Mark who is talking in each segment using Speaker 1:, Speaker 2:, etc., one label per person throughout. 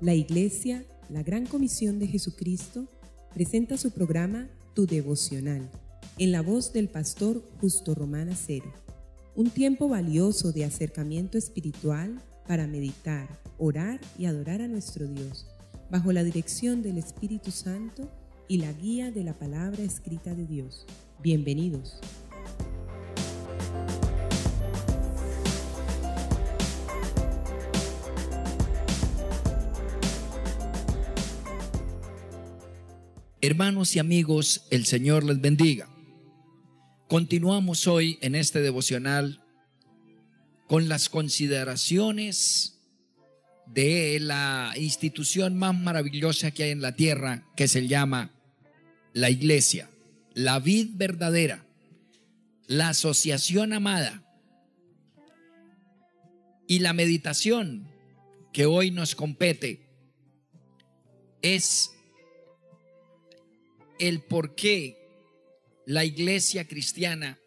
Speaker 1: La Iglesia, la Gran Comisión de Jesucristo, presenta su programa Tu Devocional, en la voz del pastor Justo Román Acero. Un tiempo valioso de acercamiento espiritual para meditar, orar y adorar a nuestro Dios, bajo la dirección del Espíritu Santo y la guía de la palabra escrita de Dios. Bienvenidos.
Speaker 2: Hermanos y amigos, el Señor les bendiga. Continuamos hoy en este devocional con las consideraciones de la institución más maravillosa que hay en la tierra, que se llama la Iglesia, la vid verdadera, la asociación amada. Y la meditación que hoy nos compete es el por qué la iglesia cristiana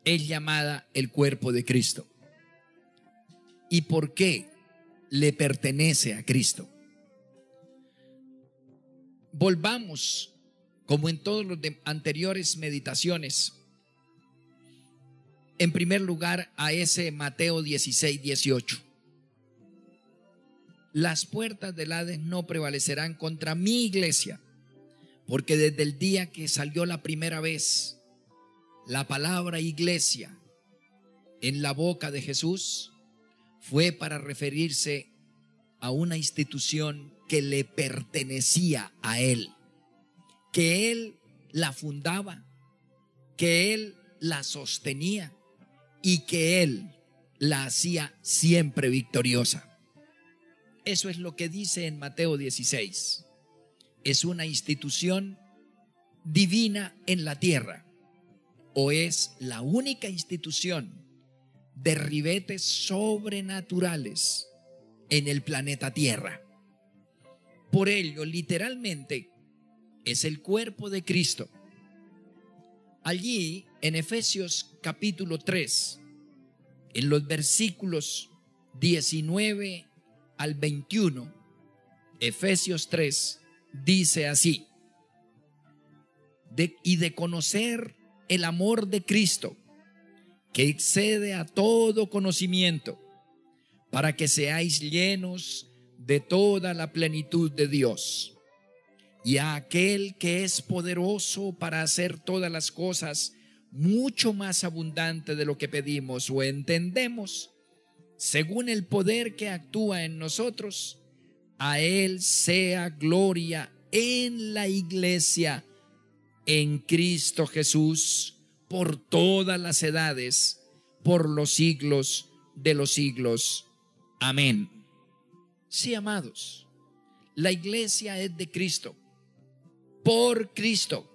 Speaker 2: es llamada el cuerpo de Cristo y por qué le pertenece a Cristo. Volvamos, como en todos los anteriores meditaciones, en primer lugar a ese Mateo 16:18. Las puertas del Hades no prevalecerán contra mi iglesia, porque desde el día que salió la primera vez la palabra iglesia en la boca de Jesús, fue para referirse a una institución que le pertenecía a Él, que Él la fundaba, que Él la sostenía y que Él la hacía siempre victoriosa. Eso es lo que dice en Mateo 16. ¿Es una institución divina en la tierra o es la única institución de ribetes sobrenaturales en el planeta Tierra? Por ello, literalmente, es el cuerpo de Cristo. Allí, en Efesios capítulo 3, en los versículos 19 al 21, Efesios 3, dice así: y de conocer el amor de Cristo, que excede a todo conocimiento, para que seáis llenos de toda la plenitud de Dios. Y a aquel que es poderoso para hacer todas las cosas mucho más abundante de lo que pedimos o entendemos, según el poder que actúa en nosotros, a Él sea gloria en la iglesia, en Cristo Jesús, por todas las edades, por los siglos de los siglos. Amén. Sí, amados, la iglesia es de Cristo, por Cristo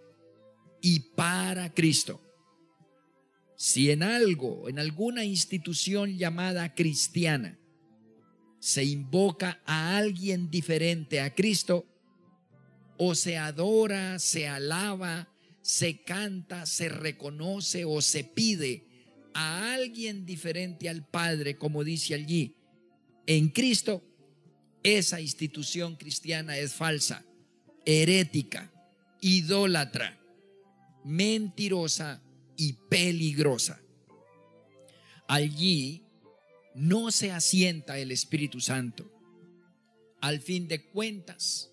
Speaker 2: y para Cristo. Si en algo, en alguna institución llamada cristiana, se invoca a alguien diferente a Cristo, o se adora, se alaba, se canta, se reconoce o se pide a alguien diferente al Padre, como dice allí, en Cristo, esa institución cristiana es falsa, herética, idólatra, mentirosa y peligrosa. Allí no se asienta el Espíritu Santo. Al fin de cuentas,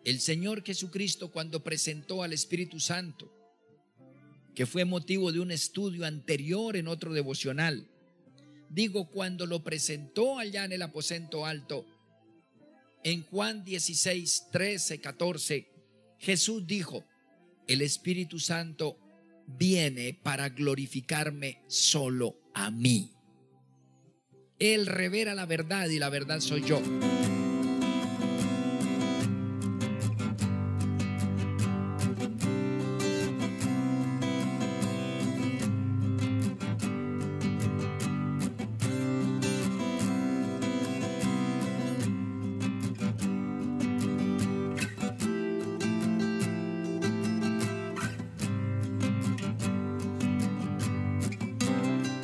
Speaker 2: el Señor Jesucristo, cuando presentó al Espíritu Santo, que fue motivo de un estudio anterior en otro devocional, cuando lo presentó allá en el aposento alto, en Juan 16, 13, 14, Jesús dijo: el Espíritu Santo viene para glorificarme solo a mí. Él revela la verdad y la verdad soy yo.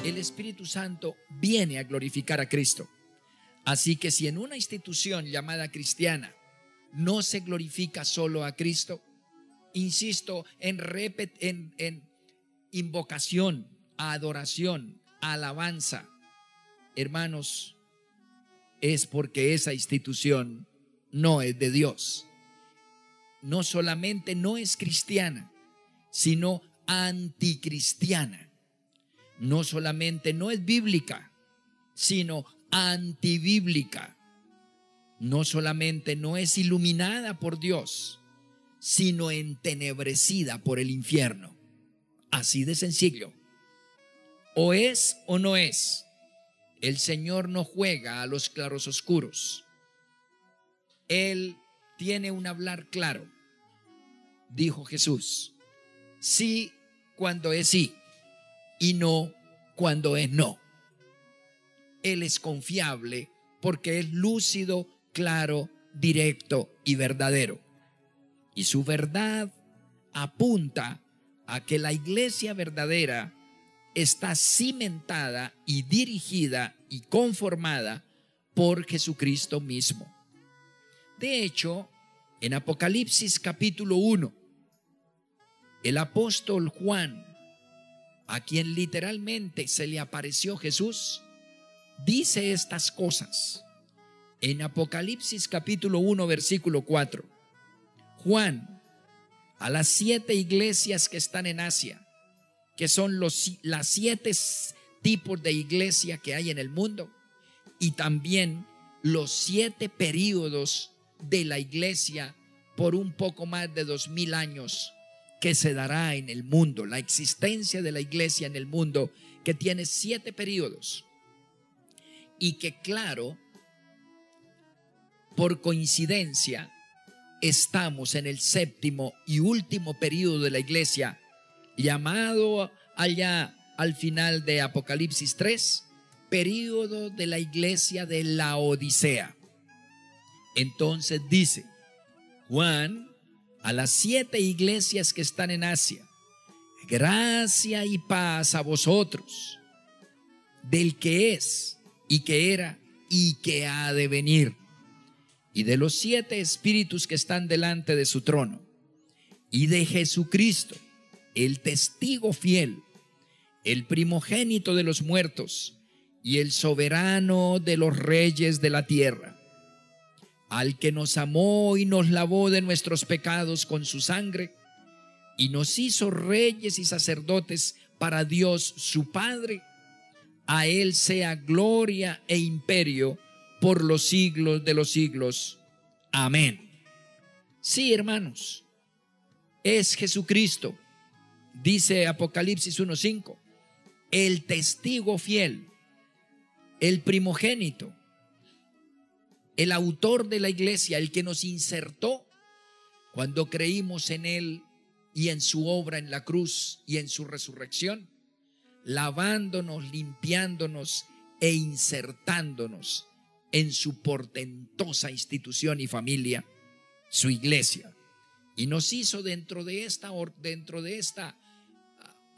Speaker 2: El Espíritu Santo viene a glorificar a Cristo. Así que si en una institución llamada cristiana no se glorifica solo a Cristo, insisto, en invocación, adoración, alabanza, hermanos, es porque esa institución no es de Dios. No solamente no es cristiana, sino anticristiana. No solamente no es bíblica, sino antibíblica. No solamente no es iluminada por Dios, sino entenebrecida por el infierno. Así de sencillo. O es o no es. El Señor no juega a los claroscuros. Él tiene un hablar claro. Dijo Jesús: sí cuando es sí y no cuando es no. Él es confiable porque es lúcido, claro, directo y verdadero. Y su verdad apunta a que la iglesia verdadera está cimentada y dirigida y conformada por Jesucristo mismo. De hecho, en Apocalipsis capítulo 1, el apóstol Juan, a quien literalmente se le apareció Jesús, dice estas cosas. En Apocalipsis capítulo 1, versículo 4, Juan, a las 7 iglesias que están en Asia, que son las 7 tipos de iglesia que hay en el mundo, y también los 7 períodos de la iglesia por un poco más de 2000 años que se dará en el mundo, la existencia de la iglesia en el mundo, que tiene 7 períodos, y que claro, por coincidencia, estamos en el 7º y último período de la iglesia, llamado allá al final de Apocalipsis 3, período de la iglesia de la Odisea. Entonces dice Juan a las 7 iglesias que están en Asia: gracia y paz a vosotros, del que es y que era y que ha de venir, y de los 7 espíritus que están delante de su trono, y de Jesucristo, el testigo fiel, el primogénito de los muertos y el soberano de los reyes de la tierra, al que nos amó y nos lavó de nuestros pecados con su sangre y nos hizo reyes y sacerdotes para Dios su Padre. A él sea gloria e imperio por los siglos de los siglos. Amén. Sí, hermanos, es Jesucristo, dice Apocalipsis 1:5, el testigo fiel, el primogénito, el autor de la iglesia, el que nos insertó cuando creímos en él y en su obra en la cruz y en su resurrección, lavándonos, limpiándonos e insertándonos en su portentosa institución y familia, su iglesia. Y nos hizo dentro de esta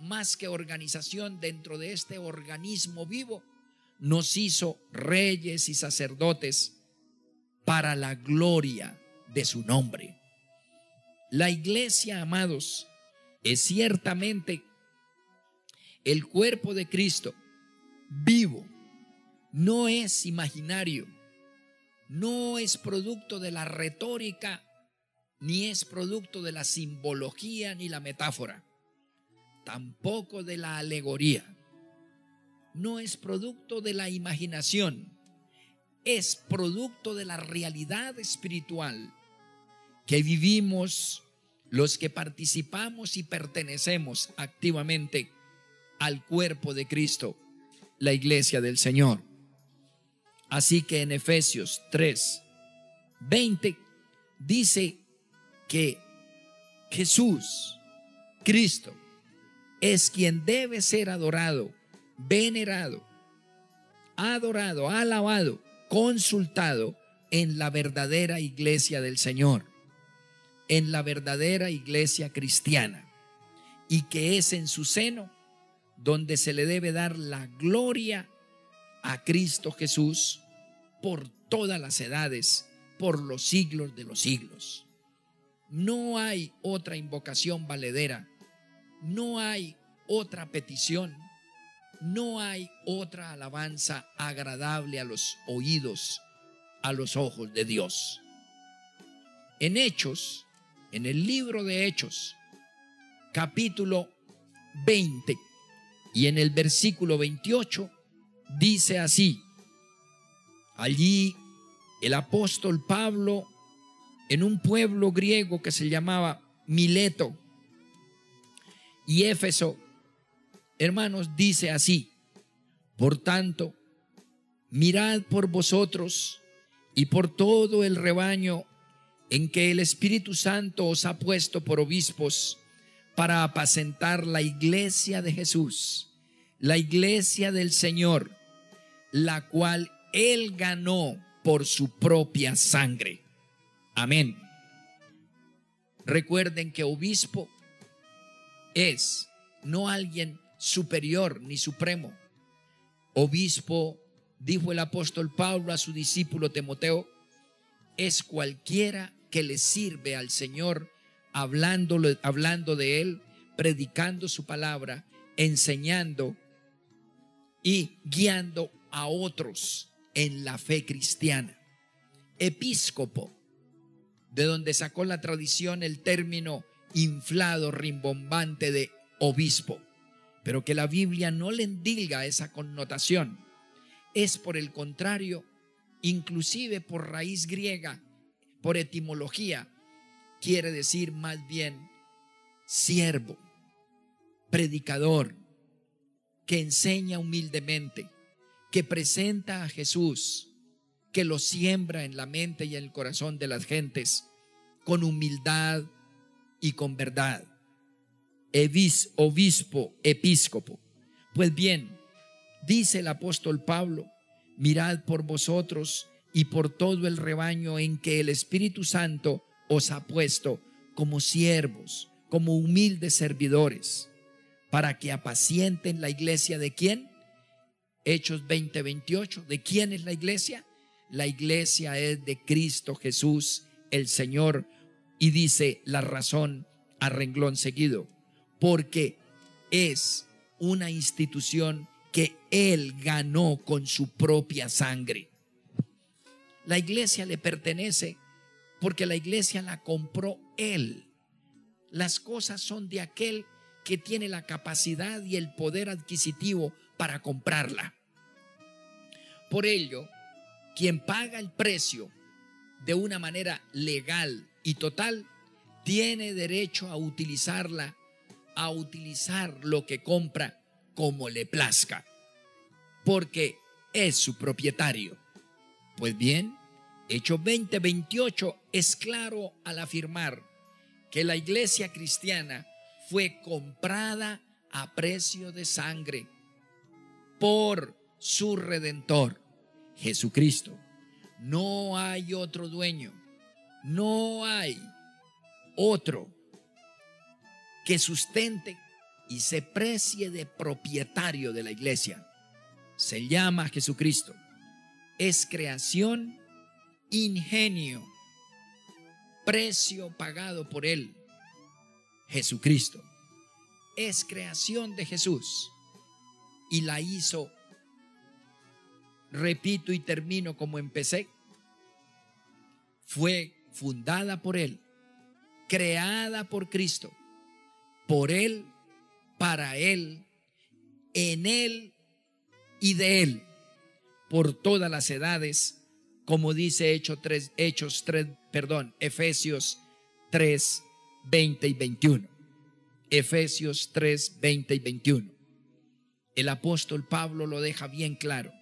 Speaker 2: más que organización, dentro de este organismo vivo, nos hizo reyes y sacerdotes para la gloria de su nombre. La iglesia, amados, es ciertamente el cuerpo de Cristo vivo, no es imaginario, no es producto de la retórica, ni es producto de la simbología ni la metáfora, tampoco de la alegoría, no es producto de la imaginación, es producto de la realidad espiritual que vivimos los que participamos y pertenecemos activamente al cuerpo de Cristo, la iglesia del Señor. Así que en Efesios 3:20 dice que Jesús, Cristo, es quien debe ser adorado, venerado, adorado, alabado, consultado en la verdadera iglesia del Señor, en la verdadera iglesia cristiana, y que es en su seno donde se le debe dar la gloria a Cristo Jesús por todas las edades, por los siglos de los siglos. No hay otra invocación valedera, no hay otra petición, no hay otra alabanza agradable a los oídos, a los ojos de Dios. En Hechos, en el libro de Hechos, capítulo 20 y en el versículo 28, dice así: allí el apóstol Pablo, en un pueblo griego que se llamaba Mileto y Éfeso, hermanos, dice así: por tanto, mirad por vosotros y por todo el rebaño en que el Espíritu Santo os ha puesto por obispos para apacentar la iglesia de Jesús, la iglesia del Señor, la cual Él ganó por su propia sangre. Amén. Recuerden que obispo es no alguien superior ni supremo. Obispo, dijo el apóstol Pablo a su discípulo Timoteo, es cualquiera que le sirve al Señor, hablando de Él, predicando su palabra, enseñando y guiando a otros en la fe cristiana. Episcopo, de donde sacó la tradición el término inflado, rimbombante de obispo, pero que la Biblia no le endilga esa connotación. Es por el contrario, inclusive por raíz griega, por etimología, quiere decir más bien siervo, predicador, que enseña humildemente, que presenta a Jesús, que lo siembra en la mente y en el corazón de las gentes con humildad y con verdad. Obispo, episcopo. Pues bien, dice el apóstol Pablo: mirad por vosotros y por todo el rebaño en que el Espíritu Santo os ha puesto como siervos, como humildes servidores, para que apacienten la iglesia. ¿De quién? Hechos 20:28. ¿De quién es la iglesia? La iglesia es de Cristo Jesús, el Señor. Y dice la razón a renglón seguido: porque es una institución que Él ganó con su propia sangre. La iglesia le pertenece porque la iglesia la compró Él. Las cosas son de aquel que tiene la capacidad y el poder adquisitivo para comprarla. Por ello, quien paga el precio de una manera legal y total, tiene derecho a utilizarla, a utilizar lo que compra como le plazca, porque es su propietario. Pues bien, Hechos 20:28 es claro al afirmar que la iglesia cristiana fue comprada a precio de sangre por su Redentor, Jesucristo. No hay otro dueño, no hay otro que sustente y se precie de propietario de la iglesia. Se llama Jesucristo. Es creación, ingenio, precio pagado por Él, Jesucristo. Es creación de Jesús y la hizo, repito y termino como empecé, fue fundada por Él, creada por Cristo, por Él, para Él, en Él y de Él, por todas las edades, como dice Efesios 3, 20 y 21. Efesios 3, 20 y 21. El apóstol Pablo lo deja bien claro.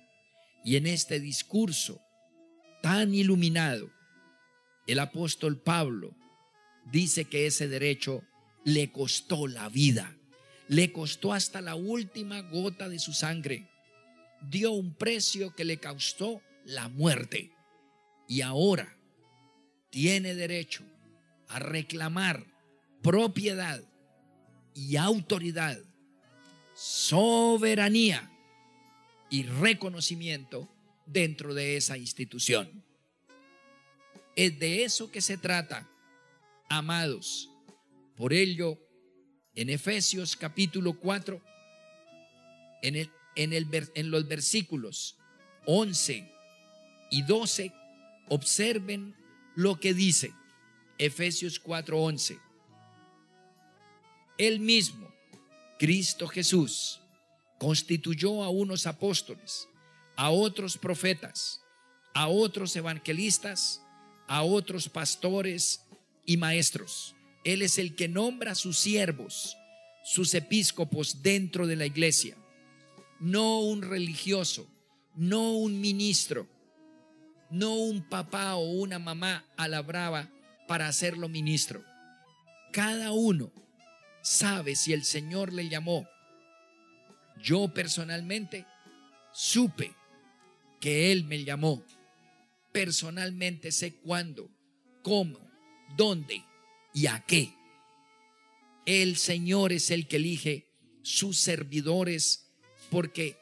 Speaker 2: Y en este discurso tan iluminado, el apóstol Pablo dice que ese derecho le costó la vida, le costó hasta la última gota de su sangre, dio un precio que le causó la muerte, y ahora tiene derecho a reclamar propiedad y autoridad, soberanía y reconocimiento dentro de esa institución. Es de eso que se trata, amados. Por ello, en Efesios capítulo 4, en los versículos 11 y 12, observen lo que dice Efesios 4:11. Él mismo, Cristo Jesús, constituyó a unos apóstoles, a otros profetas, a otros evangelistas, a otros pastores y maestros. Él es el que nombra a sus siervos, sus episcopos dentro de la iglesia. No un religioso, no un ministro, no un papá o una mamá a la brava para hacerlo ministro. Cada uno sabe si el Señor le llamó. Yo personalmente supe que Él me llamó. Personalmente sé cuándo, cómo, dónde y a qué. El Señor es el que elige sus servidores, porque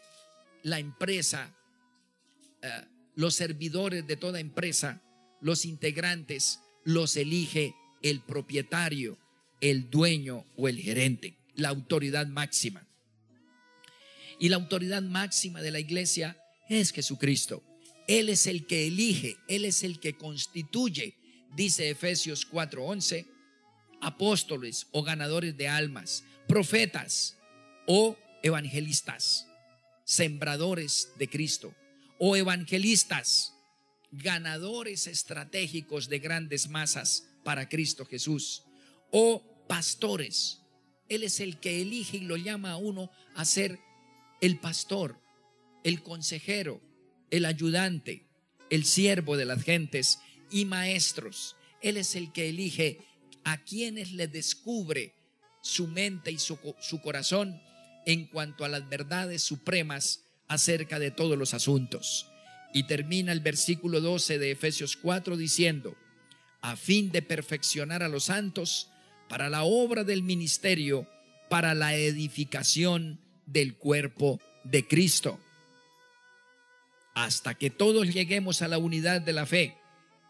Speaker 2: la empresa, los servidores de toda empresa, los integrantes, los elige el propietario, el dueño o el gerente, la autoridad máxima. Y la autoridad máxima de la iglesia es Jesucristo. Él es el que elige, Él es el que constituye, dice Efesios 4:11, apóstoles o ganadores de almas, profetas o evangelistas, sembradores de Cristo, o evangelistas, ganadores estratégicos de grandes masas para Cristo Jesús, o pastores. Él es el que elige y lo llama a uno a ser el pastor, el consejero, el ayudante, el siervo de las gentes, y maestros. Él es el que elige a quienes le descubre su mente y su corazón en cuanto a las verdades supremas acerca de todos los asuntos. Y termina el versículo 12 de Efesios 4 diciendo: a fin de perfeccionar a los santos para la obra del ministerio, para la edificación del cuerpo de Cristo, hasta que todos lleguemos a la unidad de la fe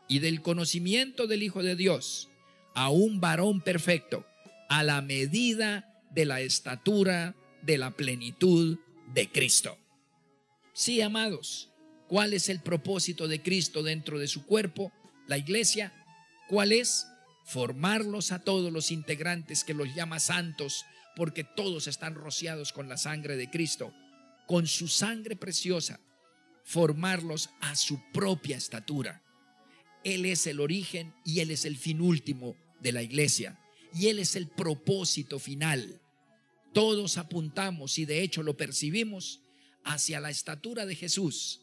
Speaker 2: y del conocimiento del Hijo de Dios, a un varón perfecto, a la medida de la estatura de la plenitud de Cristo. Sí, amados, ¿cuál es el propósito de Cristo dentro de su cuerpo, la iglesia? ¿Cuál es? Formarlos a todos los integrantes, que los llama santos, porque todos están rociados con la sangre de Cristo, con su sangre preciosa, formarlos a su propia estatura. Él es el origen y Él es el fin último de la iglesia, y Él es el propósito final. Todos apuntamos, y de hecho lo percibimos, hacia la estatura de Jesús,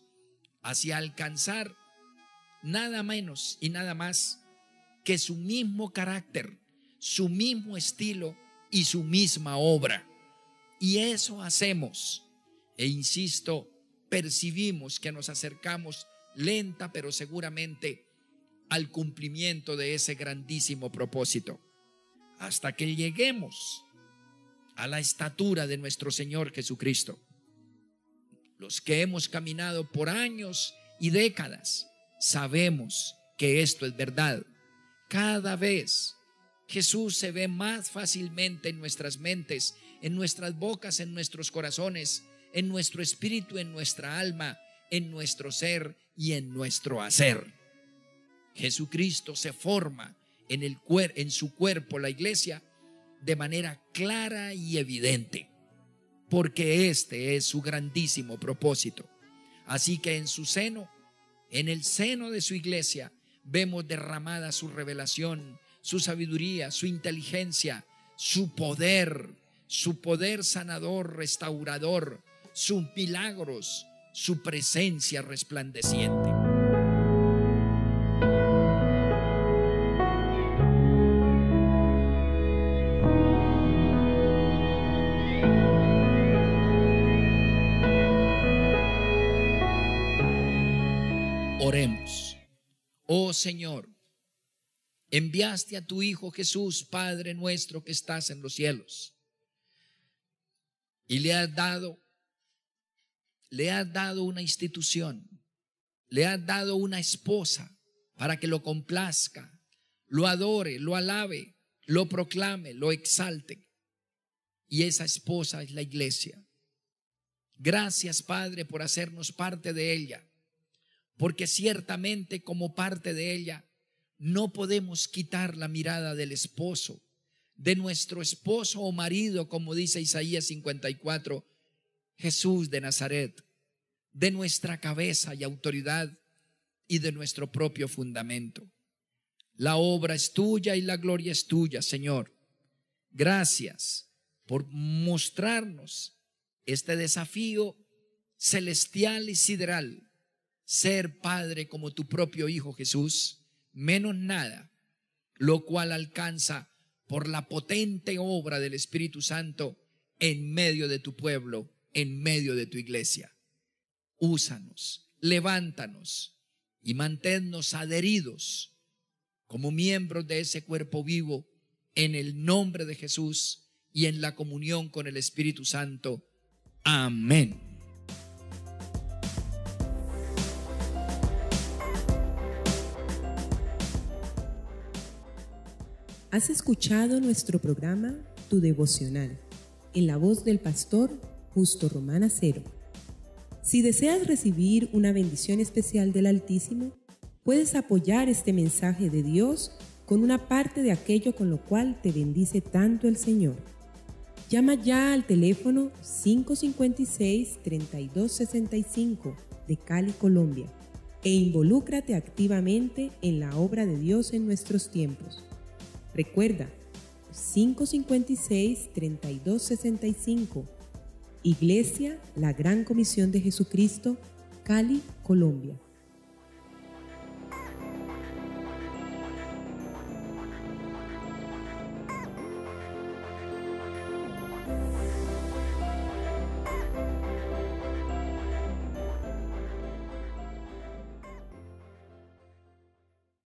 Speaker 2: hacia alcanzar nada menos y nada más que su mismo carácter, su mismo estilo y su misma obra. Y eso hacemos, e insisto, percibimos que nos acercamos lenta pero seguramente al cumplimiento de ese grandísimo propósito, hasta que lleguemos a la estatura de nuestro Señor Jesucristo. Los que hemos caminado por años y décadas sabemos que esto es verdad. Cada vez Jesús se ve más fácilmente en nuestras mentes, en nuestras bocas, en nuestros corazones, en nuestro espíritu, en nuestra alma, en nuestro ser y en nuestro hacer. Jesucristo se forma en su cuerpo, la iglesia, de manera clara y evidente, porque este es su grandísimo propósito. Así que en su seno, en el seno de su iglesia, vemos derramada su revelación, su sabiduría, su inteligencia, su poder sanador, restaurador, sus milagros, su presencia resplandeciente. Oremos. Oh Señor, enviaste a tu Hijo Jesús, Padre nuestro que estás en los cielos, y le has dado una institución, le has dado una esposa para que lo complazca, lo adore, lo alabe, lo proclame, lo exalte. Y esa esposa es la iglesia. Gracias, Padre, por hacernos parte de ella, porque ciertamente como parte de ella no podemos quitar la mirada del esposo, de nuestro esposo o marido, como dice Isaías 54, Jesús de Nazaret, de nuestra cabeza y autoridad y de nuestro propio fundamento. La obra es tuya y la gloria es tuya, Señor. Gracias por mostrarnos este desafío celestial y sideral, ser padre como tu propio Hijo Jesús, menos nada, lo cual alcanza por la potente obra del Espíritu Santo en medio de tu pueblo, en medio de tu iglesia. Úsanos, levántanos y manténnos adheridos como miembros de ese cuerpo vivo en el nombre de Jesús y en la comunión con el Espíritu Santo. Amén.
Speaker 1: Has escuchado nuestro programa Tu Devocional, en la voz del pastor Justo Román Acero. Si deseas recibir una bendición especial del Altísimo, puedes apoyar este mensaje de Dios con una parte de aquello con lo cual te bendice tanto el Señor. Llama ya al teléfono 556-3265 de Cali, Colombia, e involúcrate activamente en la obra de Dios en nuestros tiempos. Recuerda, 556-3265, Iglesia La Gran Comisión de Jesucristo, Cali, Colombia.